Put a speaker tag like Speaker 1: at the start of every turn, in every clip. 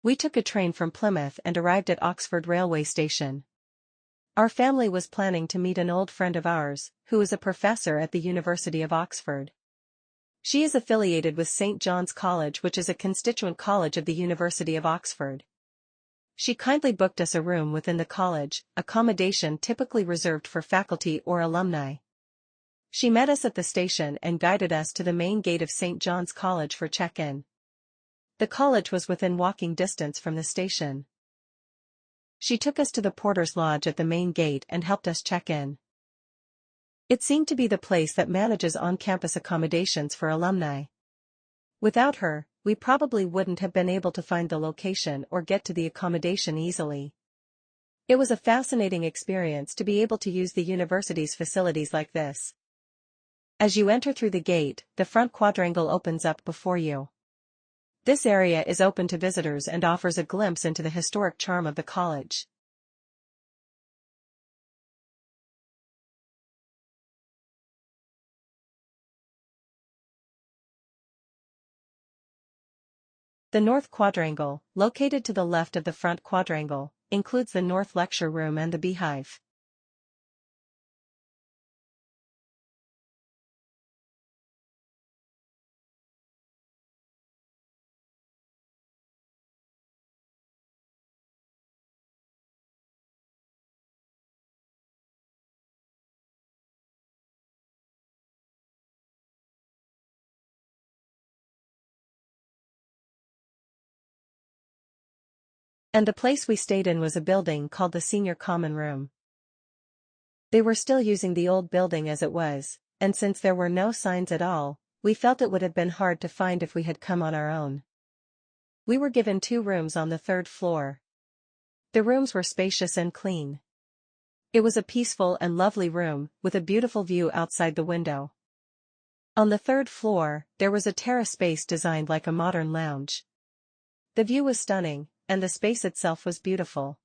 Speaker 1: We took a train from Plymouth and arrived at Oxford railway station. Our family was planning to meet an old friend of ours, who is a professor at the University of Oxford. She is affiliated with St. John's College, which is a constituent college of the University of Oxford. She kindly booked us a room within the college, accommodation typically reserved for faculty or alumni. She met us at the station and guided us to the main gate of St. John's College for check-in. The college was within walking distance from the station. She took us to the porter's lodge at the main gate and helped us check in. It seemed to be the place that manages on-campus accommodations for alumni. Without her, we probably wouldn't have been able to find the location or get to the accommodation easily. It was a fascinating experience to be able to use the university's facilities like this. As you enter through the gate, the front quadrangle opens up before you. This area is open to visitors and offers a glimpse into the historic charm of the college. The North Quadrangle, located to the left of the front quadrangle, includes the North Lecture Room and the Beehive. And the place we stayed in was a building called the Senior Common Room. They were still using the old building as it was, and since there were no signs at all, we felt it would have been hard to find if we had come on our own. We were given 2 rooms on the 3rd floor. The rooms were spacious and clean. It was a peaceful and lovely room, with a beautiful view outside the window. On the 3rd floor, there was a terrace space designed like a modern lounge. The view was stunning, and the space itself was beautiful.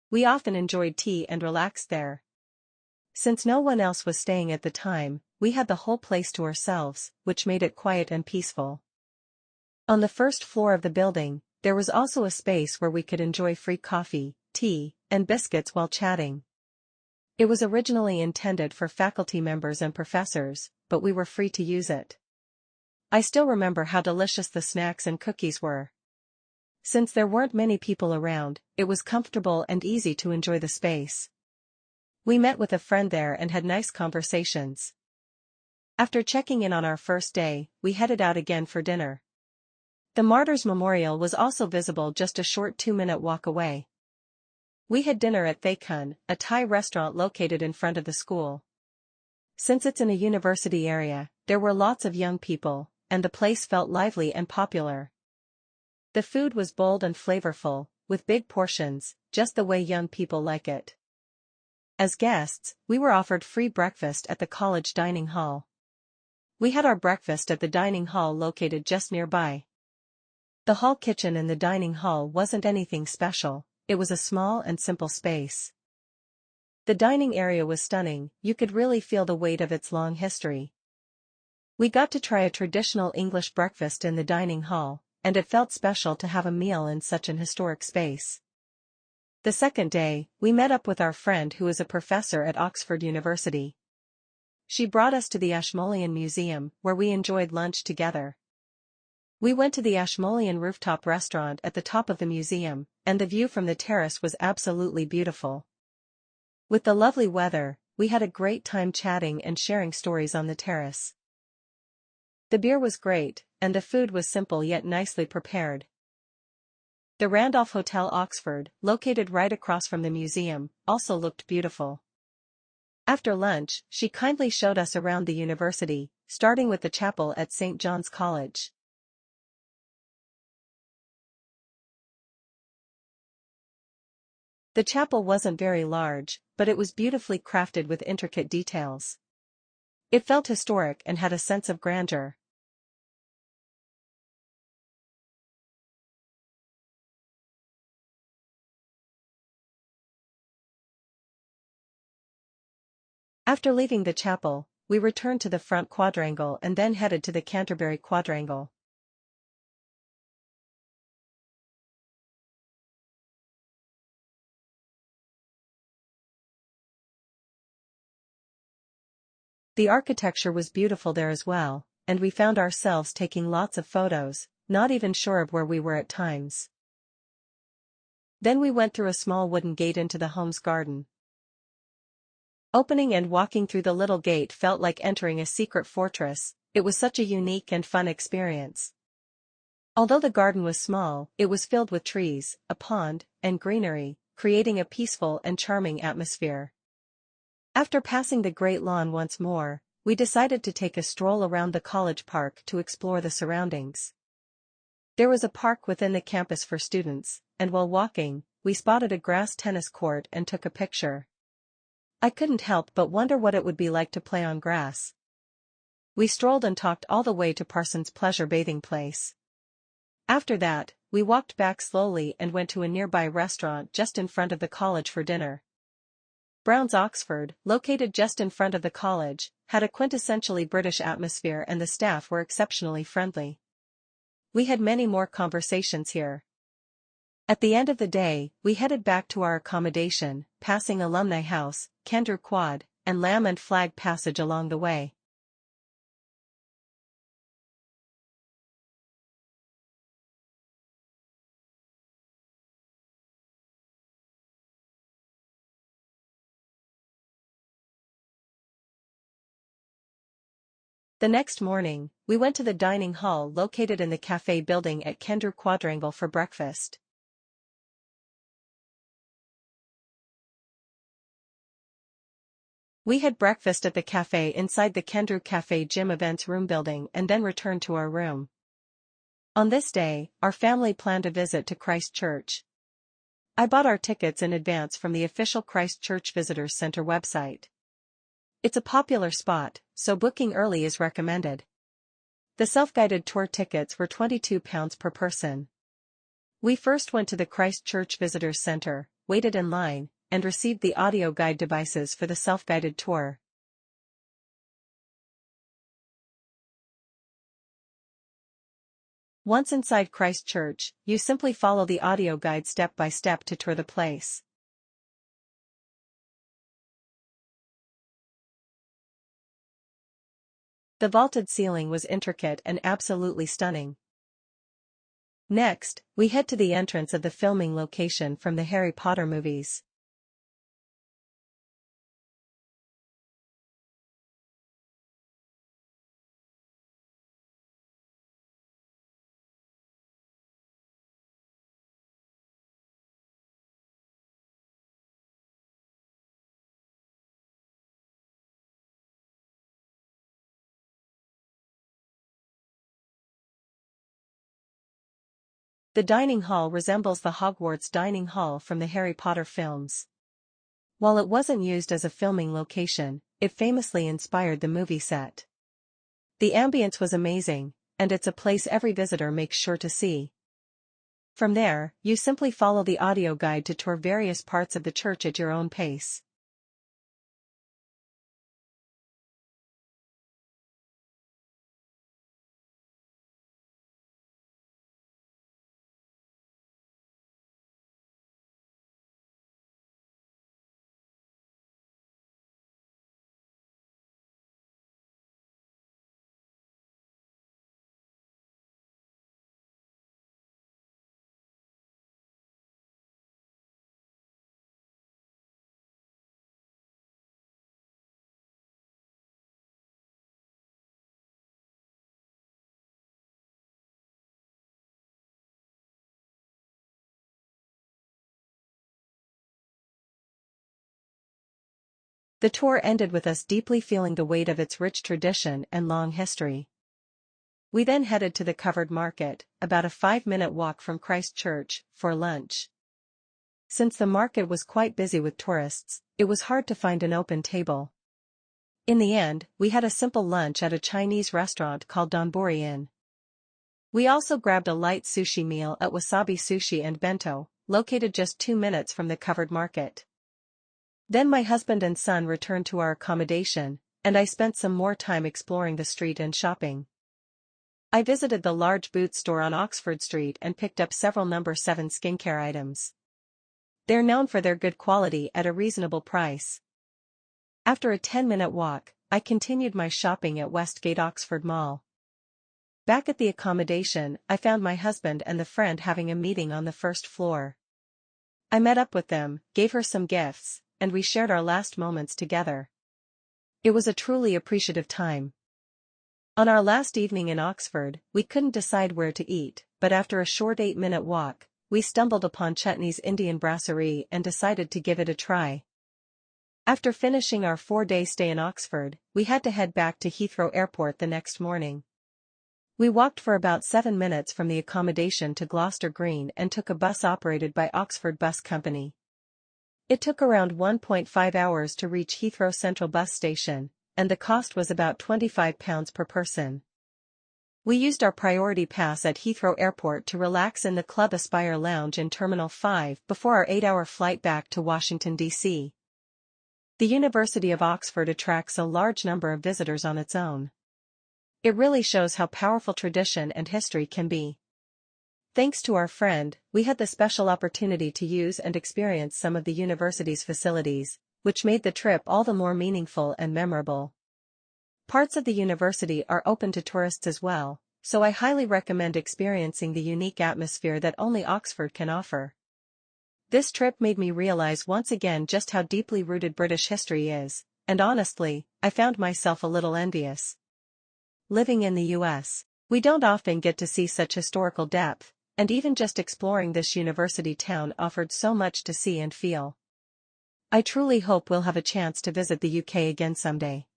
Speaker 1: We often enjoyed tea and relaxed there. Since no one else was staying at the time, we had the whole place to ourselves, which made it quiet and peaceful. On the 1st floor of the building, there was also a space where we could enjoy free coffee, tea, and biscuits while chatting. It was originally intended for faculty members and professors, but we were free to use it. I still remember how delicious the snacks and cookies were. Since there weren't many people around, it was comfortable and easy to enjoy the space. We met with a friend there and had nice conversations. After checking in on our first day, we headed out again for dinner. The Martyrs Memorial was also visible just a short 2-minute walk away. We had dinner at Thay Khun, a Thai restaurant located in front of the school. Since it's in a university area, there were lots of young people, and the place felt lively and popular. The food was bold and flavorful, with big portions, just the way young people like it. As guests, we were offered free breakfast at the college dining hall. We had our breakfast at the dining hall located just nearby. The hall kitchen in the dining hall wasn't anything special, it was a small and simple space. The dining area was stunning, you could really feel the weight of its long history. We got to try a traditional English breakfast in the dining hall, and it felt special to have a meal in such an historic space. The second day, we met up with our friend who is a professor at Oxford University. She brought us to the Ashmolean Museum, where we enjoyed lunch together. We went to the Ashmolean rooftop restaurant at the top of the museum, and the view from the terrace was absolutely beautiful. With the lovely weather, we had a great time chatting and sharing stories on the terrace. The beer was great, and the food was simple yet nicely prepared. The Randolph Hotel Oxford, located right across from the museum, also looked beautiful. After lunch, she kindly showed us around the university, starting with the chapel at St. John's College. The chapel wasn't very large, but it was beautifully crafted with intricate details. It felt historic and had a sense of grandeur. After leaving the chapel, we returned to the front quadrangle and then headed to the Canterbury Quadrangle. The architecture was beautiful there as well, and we found ourselves taking lots of photos, not even sure of where we were at times. Then we went through a small wooden gate into the home's garden. Opening and walking through the little gate felt like entering a secret fortress. It was such a unique and fun experience. Although the garden was small, it was filled with trees, a pond, and greenery, creating a peaceful and charming atmosphere. After passing the great lawn once more, we decided to take a stroll around the college park to explore the surroundings. There was a park within the campus for students, and while walking, we spotted a grass tennis court and took a picture. I couldn't help but wonder what it would be like to play on grass. We strolled and talked all the way to Parsons Pleasure bathing place. After that, we walked back slowly and went to a nearby restaurant just in front of the college for dinner. Brown's Oxford, located just in front of the college, had a quintessentially British atmosphere and the staff were exceptionally friendly. We had many more conversations here. At the end of the day, we headed back to our accommodation, passing Alumni House, Kendrew Quad, and Lamb and Flag Passage along the way. The next morning, we went to the dining hall located in the cafe building at Kendrew Quadrangle for breakfast. We had breakfast at the cafe inside the Kendrew Cafe Gym Events Room building and then returned to our room. On this day, our family planned a visit to Christ Church. I bought our tickets in advance from the official Christ Church Visitors Center website. It's a popular spot, so booking early is recommended. The self-guided tour tickets were £22 per person. We first went to the Christ Church Visitors Center, waited in line, and received the audio guide devices for the self-guided tour. Once inside Christ Church, you simply follow the audio guide step by step to tour the place. The vaulted ceiling was intricate and absolutely stunning. Next, we head to the entrance of the filming location from the Harry Potter movies. The dining hall resembles the Hogwarts dining hall from the Harry Potter films. While it wasn't used as a filming location, it famously inspired the movie set. The ambience was amazing, and it's a place every visitor makes sure to see. From there, you simply follow the audio guide to tour various parts of the church at your own pace. The tour ended with us deeply feeling the weight of its rich tradition and long history. We then headed to the Covered Market, about a 5-minute walk from Christ Church, for lunch. Since the market was quite busy with tourists, it was hard to find an open table. In the end, we had a simple lunch at a Chinese restaurant called Donburi Inn. We also grabbed a light sushi meal at Wasabi Sushi and Bento, located just 2 minutes from the Covered Market. Then my husband and son returned to our accommodation, and I spent some more time exploring the street and shopping. I visited the large boot store on Oxford Street and picked up several No. 7 skincare items. They're known for their good quality at a reasonable price. After a 10-minute walk, I continued my shopping at Westgate Oxford Mall. Back at the accommodation, I found my husband and the friend having a meeting on the first floor. I met up with them, gave her some gifts, and we shared our last moments together. It was a truly appreciative time. On our last evening in Oxford, we couldn't decide where to eat, but after a short 8-minute walk, we stumbled upon Chetney's Indian Brasserie and decided to give it a try. After finishing our 4-day stay in Oxford, we had to head back to Heathrow Airport the next morning. We walked for about 7 minutes from the accommodation to Gloucester Green and took a bus operated by Oxford Bus Company. It took around 1.5 hours to reach Heathrow Central Bus Station, and the cost was about £25 per person. We used our priority pass at Heathrow Airport to relax in the Club Aspire Lounge in Terminal 5 before our 8-hour flight back to Washington, D.C. The University of Oxford attracts a large number of visitors on its own. It really shows how powerful tradition and history can be. Thanks to our friend, we had the special opportunity to use and experience some of the university's facilities, which made the trip all the more meaningful and memorable. Parts of the university are open to tourists as well, so I highly recommend experiencing the unique atmosphere that only Oxford can offer. This trip made me realize once again just how deeply rooted British history is, and honestly, I found myself a little envious. Living in the US, we don't often get to see such historical depth, and even just exploring this university town offered so much to see and feel. I truly hope we'll have a chance to visit the UK again someday.